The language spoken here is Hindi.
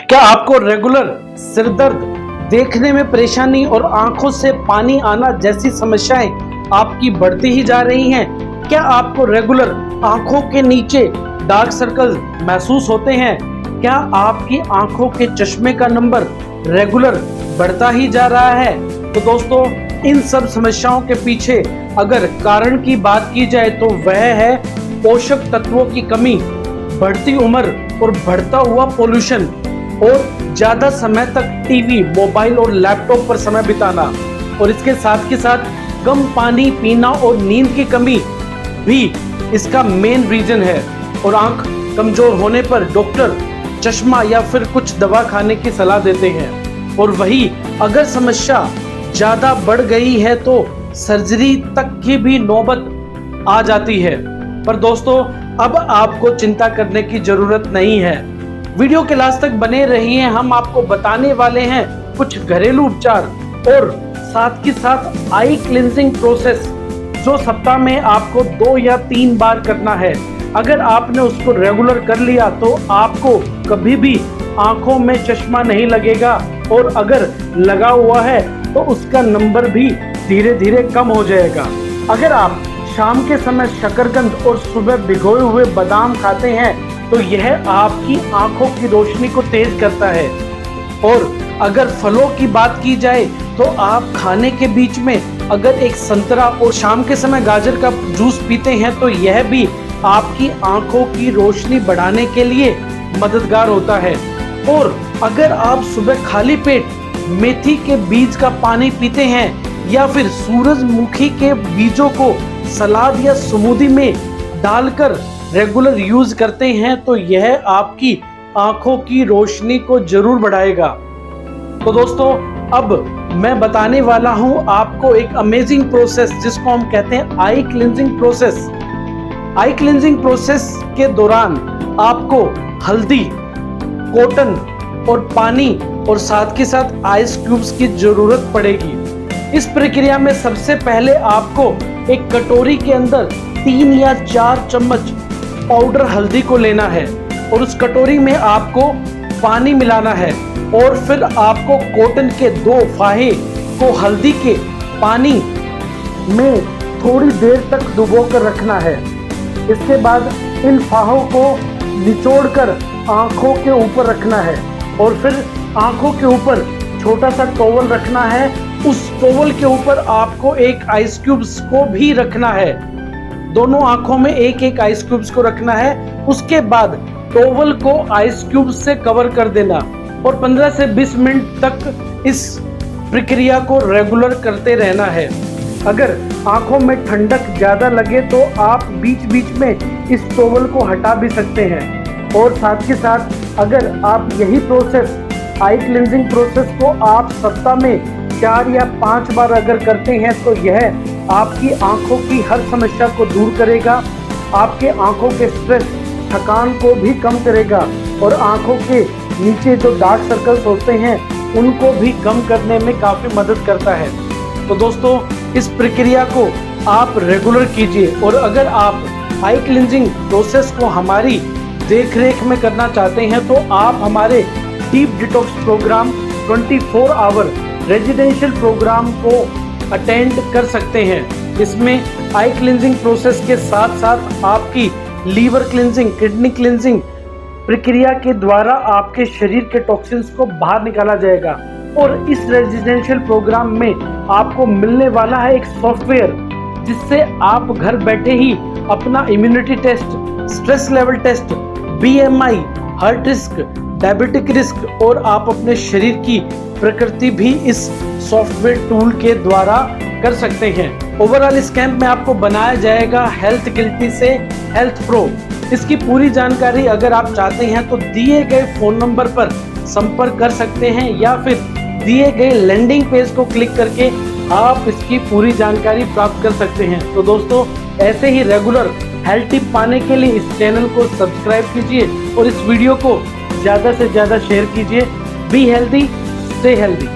क्या आपको रेगुलर सिर दर्द, देखने में परेशानी और आंखों से पानी आना जैसी समस्याएं आपकी बढ़ती ही जा रही हैं? क्या आपको रेगुलर आंखों के नीचे डार्क सर्कल महसूस होते हैं? क्या आपकी आंखों के चश्मे का नंबर रेगुलर बढ़ता ही जा रहा है? तो दोस्तों, इन सब समस्याओं के पीछे अगर कारण की बात की जाए तो वह है पोषक तत्वों की कमी, बढ़ती उम्र और बढ़ता हुआ पोल्यूशन और ज्यादा समय तक टीवी, मोबाइल और लैपटॉप पर समय बिताना, और इसके साथ के साथ कम पानी पीना और नींद की कमी भी इसका मेन रीजन है। और आंख कमजोर होने पर डॉक्टर चश्मा या फिर कुछ दवा खाने की सलाह देते हैं, और वही अगर समस्या ज्यादा बढ़ गई है तो सर्जरी तक की भी नौबत आ जाती है। पर दोस्तों, अब आपको चिंता करने की जरूरत नहीं है। वीडियो के लास्ट तक बने रहिए, हम आपको बताने वाले हैं कुछ घरेलू उपचार और साथ ही साथ आई क्लिनजिंग प्रोसेस जो सप्ताह में आपको 2 या 3 बार करना है। अगर आपने उसको रेगुलर कर लिया तो आपको कभी भी आंखों में चश्मा नहीं लगेगा, और अगर लगा हुआ है तो उसका नंबर भी धीरे धीरे कम हो जाएगा। अगर आप शाम के समय शकरकंद और सुबह भिगोए हुए बादाम खाते हैं तो यह आपकी आंखों की रोशनी को तेज करता है। और अगर फलों की बात की जाए तो आप खाने के बीच में अगर एक संतरा और शाम के समय गाजर का जूस पीते हैं तो यह भी आपकी आंखों की रोशनी बढ़ाने के लिए मददगार होता है। और अगर आप सुबह खाली पेट मेथी के बीज का पानी पीते हैं या फिर सूरजमुखी के बीजों को सलाद या स्मूदी में डालकर रेगुलर यूज करते हैं तो यह आपकी आंखों की रोशनी को जरूर बढ़ाएगा। तो दोस्तों, अब मैं बताने वाला हूं आपको एक अमेजिंग प्रोसेस जिसको हम कहते हैं आई क्लिनजिंग प्रोसेस। आई क्लिनजिंग प्रोसेस के दौरान आपको हल्दी, कॉटन और पानी और साथ के साथ आइस क्यूब्स की जरूरत पड़ेगी। इस प्रक्रिया में सबसे पहले आपको एक कटोरी के अंदर 3 या 4 चम्मच पाउडर हल्दी को लेना है, और उस कटोरी में आपको पानी मिलाना है, और फिर आपको कॉटन के 2 फाहे को हल्दी के पानी में थोड़ी देर तक डुबो कर रखना है। इसके बाद इन फाहों को निचोड़कर आंखों के ऊपर रखना है, और फिर आंखों के ऊपर छोटा सा टॉवल रखना है। उस टॉवल के ऊपर आपको एक आइस क्यूब्स को भी रखना है। दोनों आंखों में एक एक आइस क्यूब्स को रखना है। उसके बाद टॉवल को आइस क्यूब्स से कवर कर देना, और 15 से 20 मिनट तक इस प्रक्रिया को रेगुलर करते रहना है। अगर आंखों में ठंडक ज्यादा लगे तो आप बीच बीच में इस टॉवल को हटा भी सकते हैं। और साथ के साथ अगर आप यही प्रोसेस, आई क्लिनजिंग प्रोसेस को आप सप्ताह में 4 या 5 बार अगर करते हैं तो यह आपकी आंखों की हर समस्या को दूर करेगा, आपके आंखों के स्ट्रेस, थकान को भी कम करेगा, और आंखों के नीचे जो डार्क सर्कल्स होते हैं उनको भी कम करने में काफ़ी मदद करता है। तो दोस्तों, इस प्रक्रिया को आप रेगुलर कीजिए, और अगर आप आई क्लिनजिंग प्रोसेस को हमारी देखरेख में करना चाहते हैं तो आप हमारे deep detox program 24 hour residential program को अटेंड कर सकते हैं। इसमें आई क्लिनजिंग प्रोसेस के साथ साथ आपकी लीवर क्लिनजिंग, किडनी क्लिनजिंग प्रक्रिया के द्वारा आपके शरीर के टॉक्सिन्स को बाहर निकाला जाएगा। और इस रेजिडेंशियल प्रोग्राम में आपको मिलने वाला है एक सॉफ्टवेयर जिससे आप घर बैठे ही अपना immunity test, stress level test, BMI, heart risk, diabetic risk और आप अपने शरीर की प्रकृति भी इस सॉफ्टवेयर टूल के द्वारा कर सकते हैं। ओवरऑल इस कैंप में आपको बनाया जाएगा हेल्थ गिल्टी से हेल्थ प्रो। इसकी पूरी जानकारी अगर आप चाहते हैं तो दिए गए फोन नंबर पर संपर्क कर सकते हैं, या फिर दिए गए लैंडिंग पेज को क्लिक करके आप इसकी पूरी जानकारी प्राप्त कर सकते हैं। तो दोस्तों, ऐसे ही रेगुलर हेल्थ टिप पाने के लिए इस चैनल को सब्सक्राइब कीजिए और इस वीडियो को ज़्यादा से ज़्यादा शेयर कीजिए। Be healthy, stay healthy.